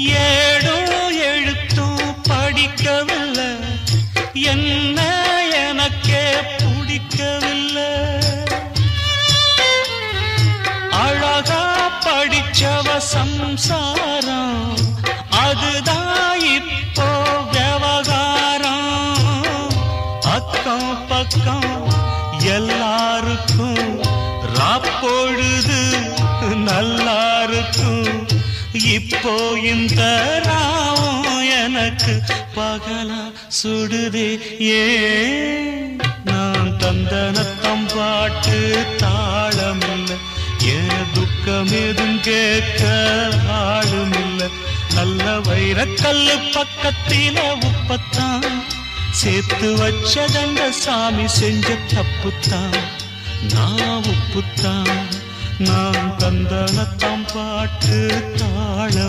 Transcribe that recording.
ஏடும் எழுத்தும் படிக்கவில்லை, என்ன எனக்கே பிடிக்கவில்லை. அழகா படிச்சவ சம்சாரம், அதுதான் இப்போ விவகாரம். அக்கம் பக்கம் எல்லாருக்கும் ராப்பொழுது நல்லா இருக்கும். இப்போ இந்த ராவும் எனக்கு பகலா சுடுதே. ஏன் நான் தந்தனத்தம் பாட்டு தாளமில்லை, ஏன் துக்கம் எதும் கேட்க ஆளுமில்லை. நல்ல வைரக்கல்லு பக்கத்தில உப்பத்தான் சேர்த்து வச்சதங்க சாமி செஞ்ச தப்புத்தான். நான் உப்புத்தான், நான் தந்தனத்தம் பாட்டு தாளம்.